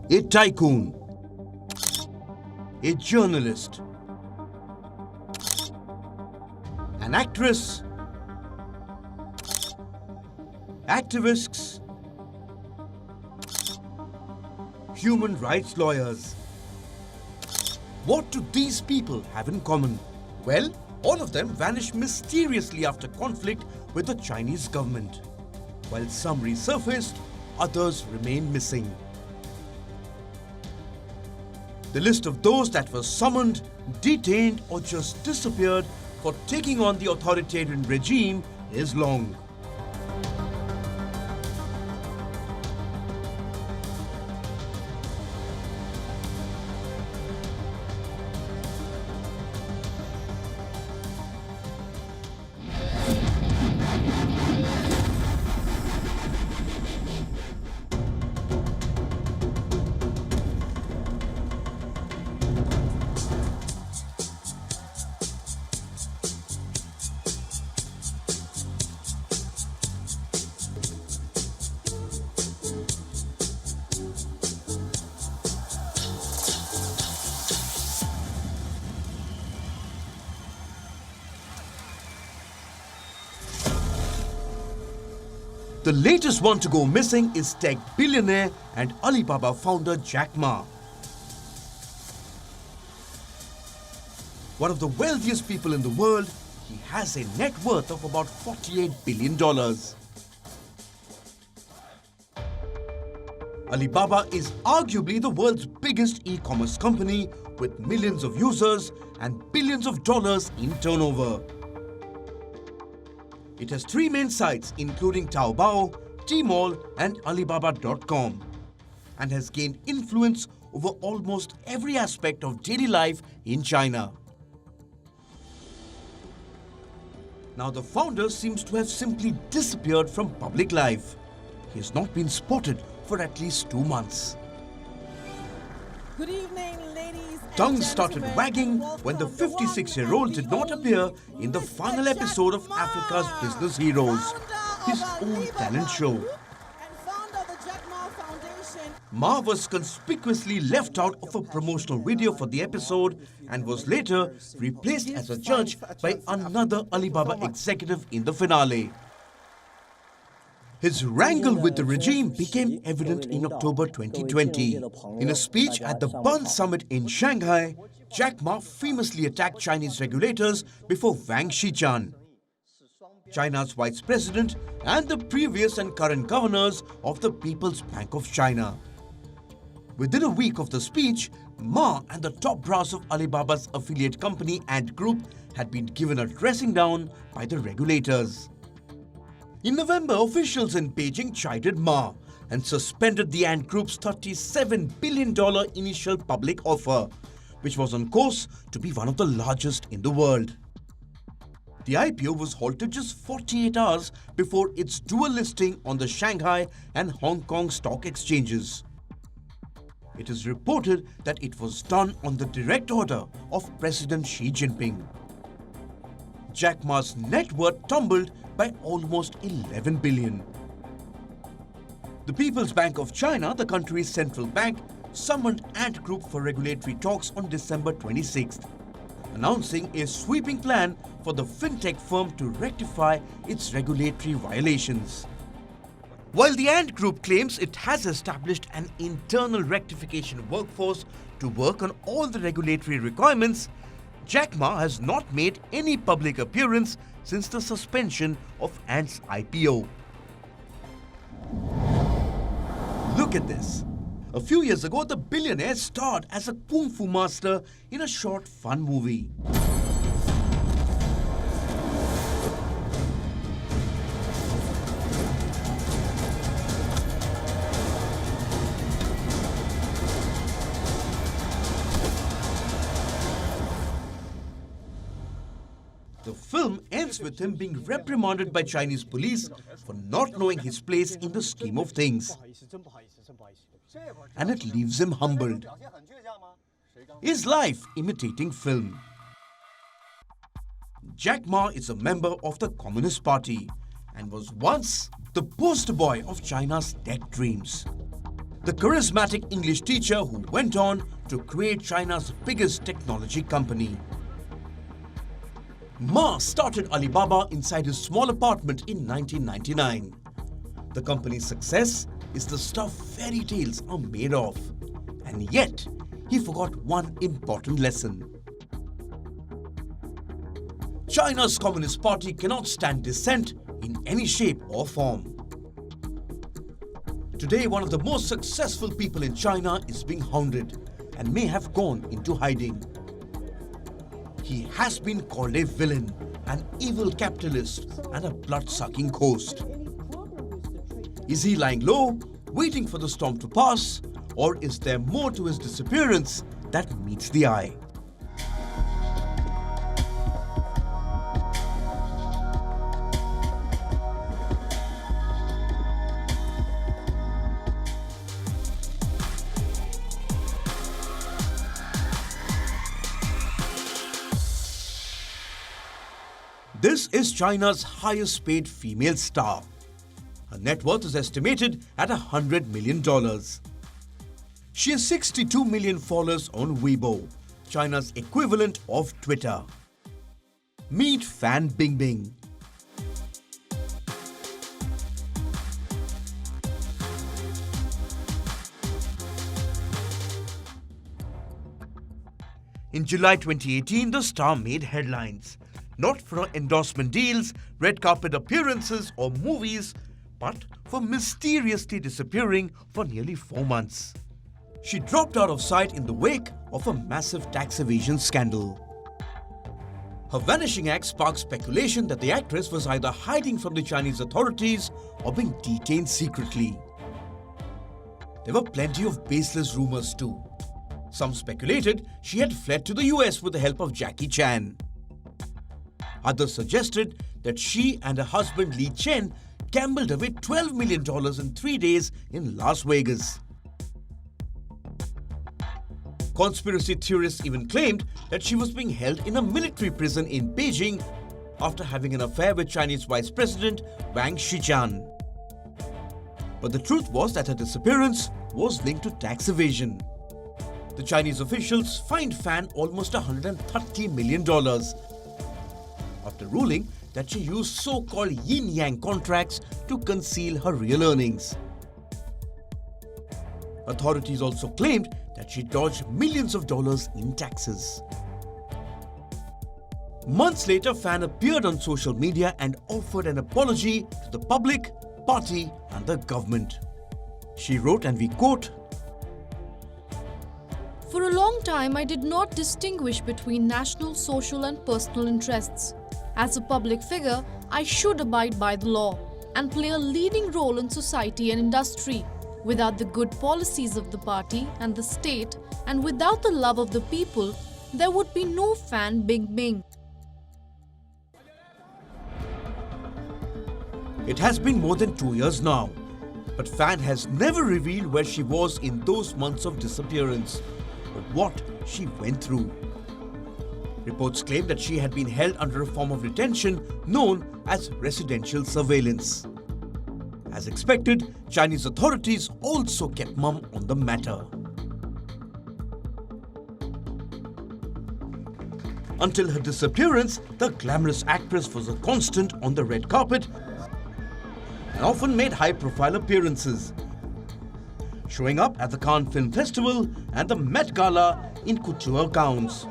a tycoon, a journalist, an actress, activists, human rights lawyers. What do these people have in common? Well, all of them vanished mysteriously after conflict with the Chinese government. While some resurfaced, others remain missing. The list of those that were summoned, detained, or just disappeared for taking on the authoritarian regime is long. The latest one to go missing is tech billionaire and Alibaba founder Jack Ma. One of the wealthiest people in the world, he has a net worth of about $48 billion. Alibaba is arguably the world's biggest e-commerce company with millions of users and billions of dollars in turnover. It has 3 main sites including Taobao, Tmall and Alibaba.com and has gained influence over almost every aspect of daily life in China. Now the founder seems to have simply disappeared from public life. He has not been spotted for at least 2 months. Good evening, ladies. Tongues started wagging when the 56-year-old did not appear in the final episode of Africa's Business Heroes, his own talent show. Ma was conspicuously left out of a promotional video for the episode and was later replaced as a judge by another Alibaba executive in the finale. His wrangle with the regime became evident in October 2020. In a speech at the Bund Summit in Shanghai, Jack Ma famously attacked Chinese regulators before Wang Shiqian, China's vice president and the previous and current governors of the People's Bank of China. Within a week of the speech, Ma and the top brass of Alibaba's affiliate company Ant Group had been given a dressing down by the regulators. In November, officials in Beijing chided Ma and suspended the Ant Group's $37 billion initial public offer, which was on course to be one of the largest in the world. The IPO was halted just 48 hours before its dual listing on the Shanghai and Hong Kong stock exchanges. It is reported that it was done on the direct order of President Xi Jinping. Jack Ma's net worth tumbled by almost 11 billion. The People's Bank of China, the country's central bank, summoned Ant Group for regulatory talks on December 26th, announcing a sweeping plan for the fintech firm to rectify its regulatory violations. While the Ant Group claims it has established an internal rectification workforce to work on all the regulatory requirements, Jack Ma has not made any public appearance since the suspension of Ant's IPO. Look at this. A few years ago, the billionaire starred as a kung fu master in a short fun movie. The film ends with him being reprimanded by Chinese police for not knowing his place in the scheme of things. And it leaves him humbled. Is life imitating film? Jack Ma is a member of the Communist Party and was once the poster boy of China's tech dreams. the charismatic English teacher who went on to create China's biggest technology company. Ma started Alibaba inside his small apartment in 1999. The company's success is the stuff fairy tales are made of. And yet, he forgot one important lesson. China's Communist Party cannot stand dissent in any shape or form. Today, one of the most successful people in China is being hounded and may have gone into hiding. He has been called a villain, an evil capitalist, and a blood-sucking ghost. Is he lying low, waiting for the storm to pass, or is there more to his disappearance that meets the eye? This is China's highest paid female star. Her net worth is estimated at $100 million. She has 62 million followers on Weibo, China's equivalent of Twitter. Meet Fan Bingbing. In July 2018, the star made headlines. Not for her endorsement deals, red carpet appearances or movies, but for mysteriously disappearing for nearly 4 months. She dropped out of sight in the wake of a massive tax evasion scandal. Her vanishing act sparked speculation that the actress was either hiding from the Chinese authorities or being detained secretly. There were plenty of baseless rumors too. Some speculated she had fled to the US with the help of Jackie Chan. Others suggested that she and her husband Li Chen gambled away $12 million in 3 days in Las Vegas. Conspiracy theorists even claimed that she was being held in a military prison in Beijing after having an affair with Chinese Vice President Wang Shijian. But the truth was that her disappearance was linked to tax evasion. The Chinese officials fined Fan almost $130 million after ruling that she used so-called yin-yang contracts to conceal her real earnings. Authorities also claimed that she dodged millions of dollars in taxes. Months later, Fan appeared on social media and offered an apology to the public, party, and the government. She wrote, and we quote, "For a long time, I did not distinguish between national, social, and personal interests. As a public figure, I should abide by the law and play a leading role in society and industry. Without the good policies of the party and the state, and without the love of the people, there would be no Fan Bingbing." It has been more than 2 years now, but Fan has never revealed where she was in those months of disappearance or what she went through. Reports claim that she had been held under a form of detention known as residential surveillance. As expected, Chinese authorities also kept mum on the matter. Until her disappearance, the glamorous actress was a constant on the red carpet and often made high-profile appearances, showing up at the Cannes Film Festival and the Met Gala in couture gowns.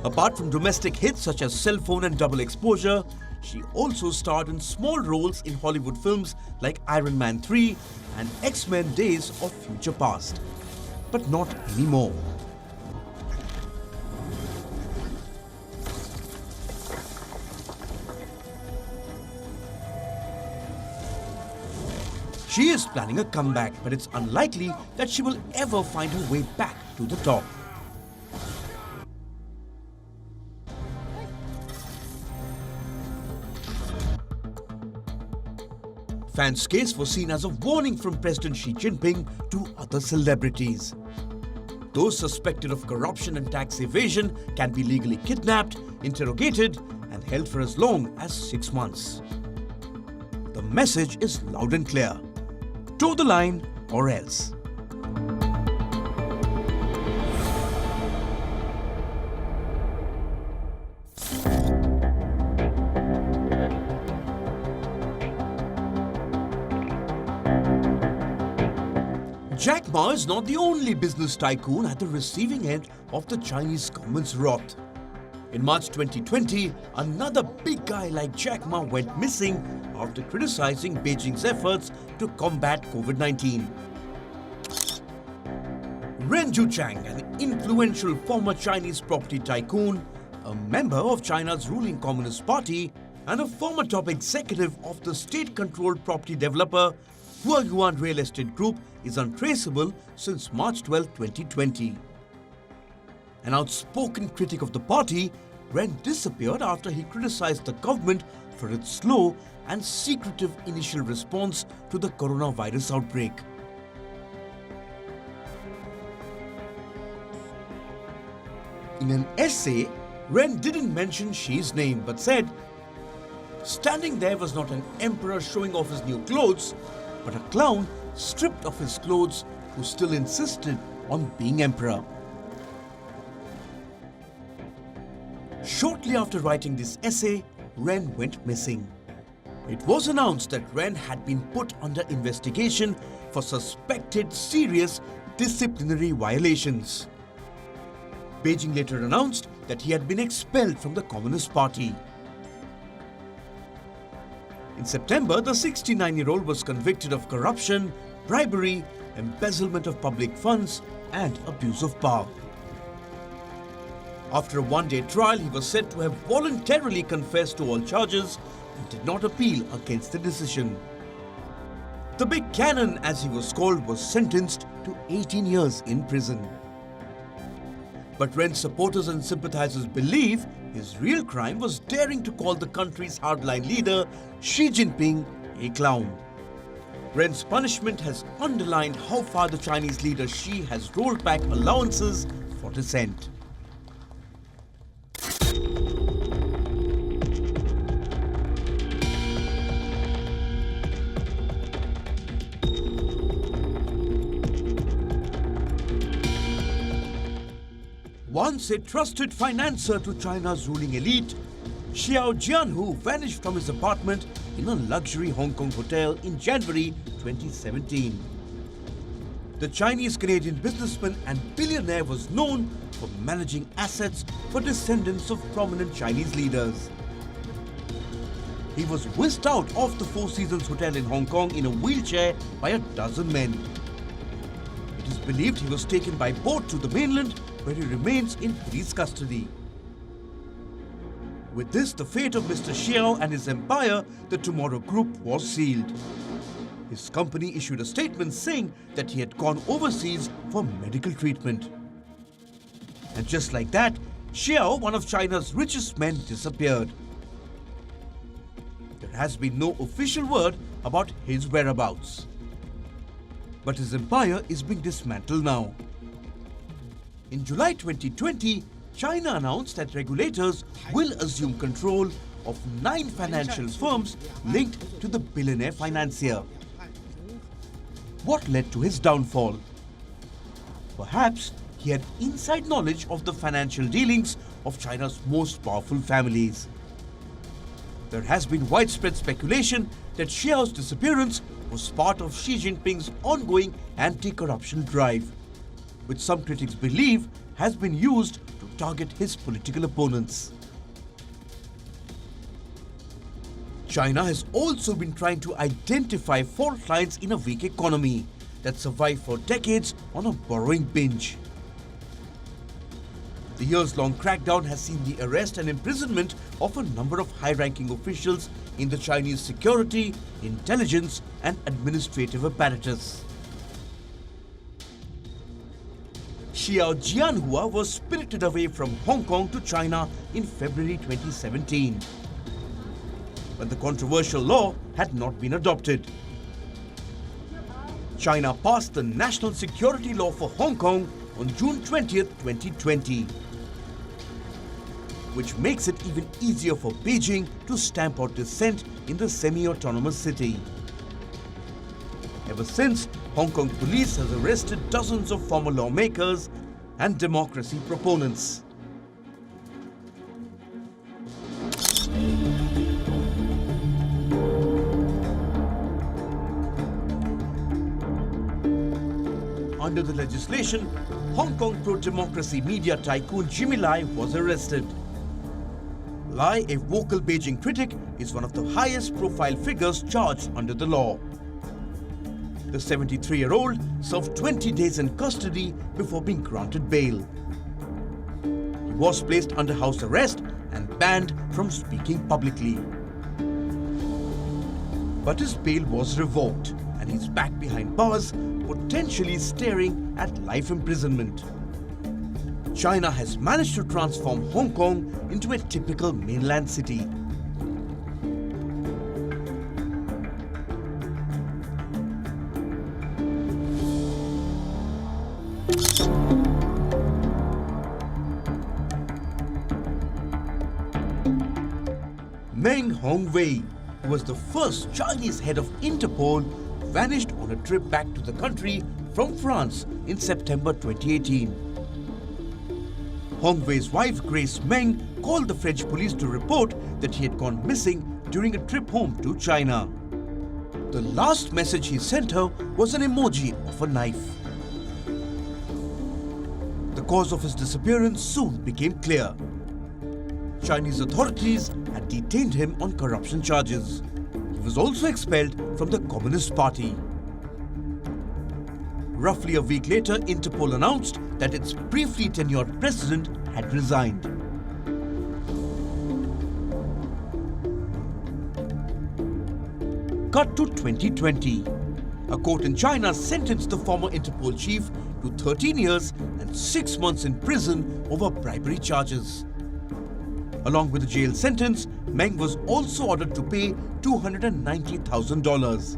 Apart from domestic hits such as Cell Phone and Double Exposure, she also starred in small roles in Hollywood films like Iron Man 3 and X-Men Days of Future Past. But not anymore. She is planning a comeback, but it's unlikely that she will ever find her way back to the top. Fan's case was seen as a warning from President Xi Jinping to other celebrities. Those suspected of corruption and tax evasion can be legally kidnapped, interrogated, and held for as long as 6 months. The message is loud and clear. toe the line or else. Jack Ma is not the only business tycoon at the receiving end of the Chinese government's wrath. In March 2020, another big guy like Jack Ma went missing after criticizing Beijing's efforts to combat COVID-19. Ren Zhuchang, an influential former Chinese property tycoon, a member of China's ruling Communist Party, and a former top executive of the state-controlled property developer WION Real Estate Group, is untraceable since March 12, 2020. An outspoken critic of the party, Ren disappeared after he criticized the government for its slow and secretive initial response to the coronavirus outbreak. In an essay, Ren didn't mention Xi's name but said, "Standing there was not an emperor showing off his new clothes, but a clown stripped of his clothes who still insisted on being emperor." Shortly after writing this essay, Ren went missing. It was announced that Ren had been put under investigation for suspected serious disciplinary violations. Beijing later announced that he had been expelled from the Communist Party. In September, the 69-year-old was convicted of corruption, bribery, embezzlement of public funds, and abuse of power. After a one-day trial, he was said to have voluntarily confessed to all charges and did not appeal against the decision. The Big Cannon, as he was called, was sentenced to 18 years in prison. But Ren's supporters and sympathizers believe his real crime was daring to call the country's hardline leader, Xi Jinping, a clown. Ren's punishment has underlined how far the Chinese leader Xi has rolled back allowances for dissent. Once a trusted financier to China's ruling elite, Xiao Jianhua vanished from his apartment in a luxury Hong Kong hotel in January 2017. The Chinese-Canadian businessman and billionaire was known for managing assets for descendants of prominent Chinese leaders. He was whisked out of the Four Seasons Hotel in Hong Kong in a wheelchair by a dozen men. It is believed he was taken by boat to the mainland, where he remains in police custody. With this, the fate of Mr. Xiao and his empire, the Tomorrow Group, was sealed. His company issued a statement saying that he had gone overseas for medical treatment. And just like that, Xiao, one of China's richest men, disappeared. There has been no official word about his whereabouts. But his empire is being dismantled now. In July 2020, China announced that regulators will assume control of 9 financial firms linked to the billionaire financier. What led to his downfall? Perhaps he had inside knowledge of the financial dealings of China's most powerful families. There has been widespread speculation that Xiao's disappearance was part of Xi Jinping's ongoing anti-corruption drive, which some critics believe has been used to target his political opponents. China has also been trying to identify fault lines in a weak economy that survived for decades on a borrowing binge. The years-long crackdown has seen the arrest and imprisonment of a number of high-ranking officials in the Chinese security, intelligence, and administrative apparatus. Xiao Jianhua was spirited away from Hong Kong to China in February 2017, when the controversial law had not been adopted. China passed the National Security Law for Hong Kong on June 20th, 2020, which makes it even easier for Beijing to stamp out dissent in the semi-autonomous city. Ever since, Hong Kong police has arrested dozens of former lawmakers and democracy proponents. Under the legislation, Hong Kong pro-democracy media tycoon Jimmy Lai was arrested. Lai, a vocal Beijing critic, is one of the highest profile figures charged under the law. The 73-year-old served 20 days in custody before being granted bail. He was placed under house arrest and banned from speaking publicly. But his bail was revoked and he's back behind bars, potentially staring at life imprisonment. China has managed to transform Hong Kong into a typical mainland city. Meng Hongwei, who was the first Chinese head of Interpol, vanished on a trip back to the country from France in September 2018. Hongwei's wife Grace Meng called the French police to report that he had gone missing during a trip home to China. The last message he sent her was an emoji of a knife. The cause of his disappearance soon became clear. Chinese authorities had detained him on corruption charges. He was also expelled from the Communist Party. Roughly a week later, Interpol announced that its briefly tenured president had resigned. Cut to 2020. A court in China sentenced the former Interpol chief to 13 years and 6 months in prison over bribery charges. Along with the jail sentence, Meng was also ordered to pay $290,000.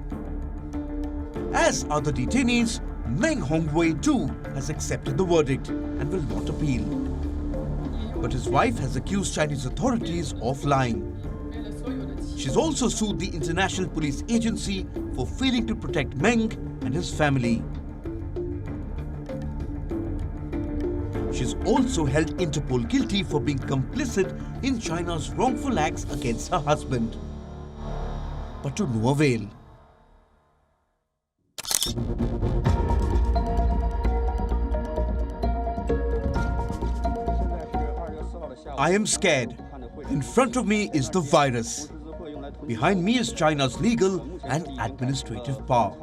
As other detainees, Meng Hongwei too has accepted the verdict and will not appeal. But his wife has accused Chinese authorities of lying. She's also sued the International Police Agency for failing to protect Meng and his family. She's also held Interpol guilty for being complicit in China's wrongful acts against her husband. But to no avail. I am scared. In front of me is the virus. Behind me is China's legal and administrative power.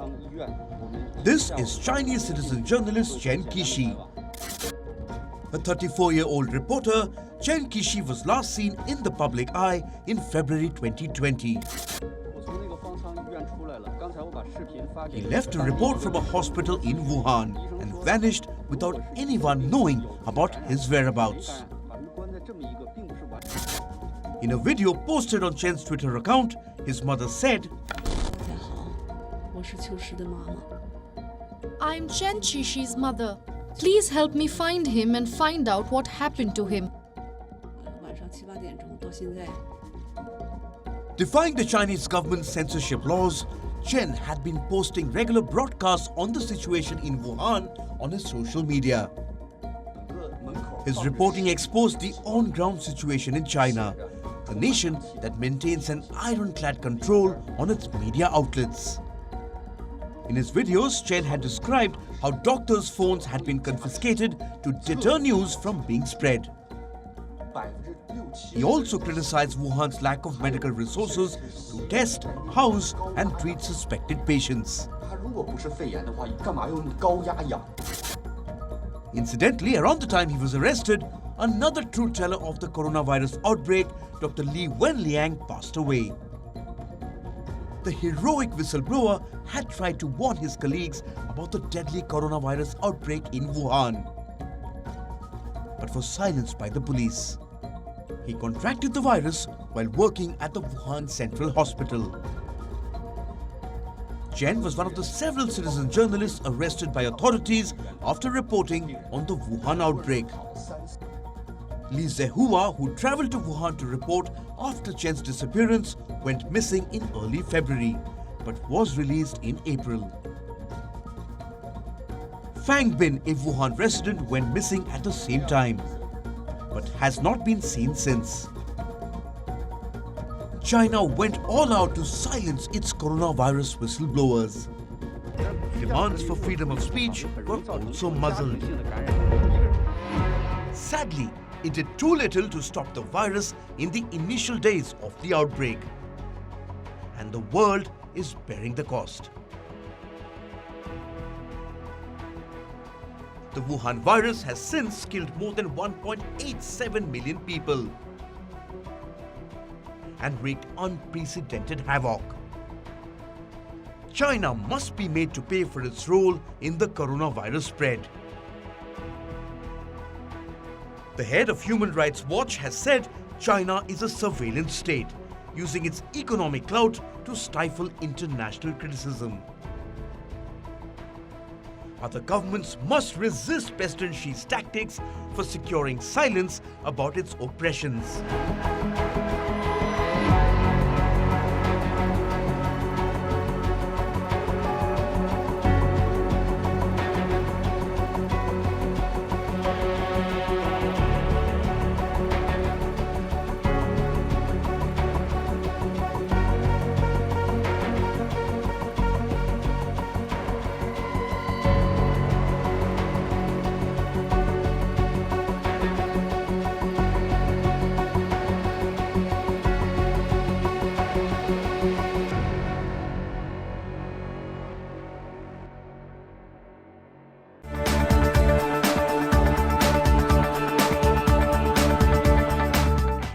This is Chinese citizen journalist Chen Chishi. A 34-year-old reporter, Chen Chishi was last seen in the public eye in February 2020. He left to report from a hospital in Wuhan and vanished without anyone knowing about his whereabouts. In a video posted on Chen's Twitter account, his mother said, I'm Chen Chishi's mother. Please help me find him and find out what happened to him. Defying the Chinese government's censorship laws, Chen had been posting regular broadcasts on the situation in Wuhan on his social media. His reporting exposed the on-ground situation in China, a nation that maintains an ironclad control on its media outlets. In his videos, Chen had described how doctors' phones had been confiscated to deter news from being spread. He also criticized Wuhan's lack of medical resources to test, house and treat suspected patients. Incidentally, around the time he was arrested, another truth teller of the coronavirus outbreak, Dr. Li Wenliang, passed away. The heroic whistleblower had tried to warn his colleagues about the deadly coronavirus outbreak in Wuhan, but was silenced by the police. He contracted the virus while working at the Wuhan Central Hospital. Chen was one of the several citizen journalists arrested by authorities after reporting on the Wuhan outbreak. Li Zehua, who traveled to Wuhan to report after Chen's disappearance, went missing in early February, but was released in April. Fang Bin, a Wuhan resident, went missing at the same time, but has not been seen since. China went all out to silence its coronavirus whistleblowers. Demands for freedom of speech were also muzzled. Sadly, it did too little to stop the virus in the initial days of the outbreak. And the world is bearing the cost. The Wuhan virus has since killed more than 1.87 million people and wreaked unprecedented havoc. China must be made to pay for its role in the coronavirus spread. The head of Human Rights Watch has said China is a surveillance state, using its economic clout to stifle international criticism. Other governments must resist President Xi's tactics for securing silence about its oppressions.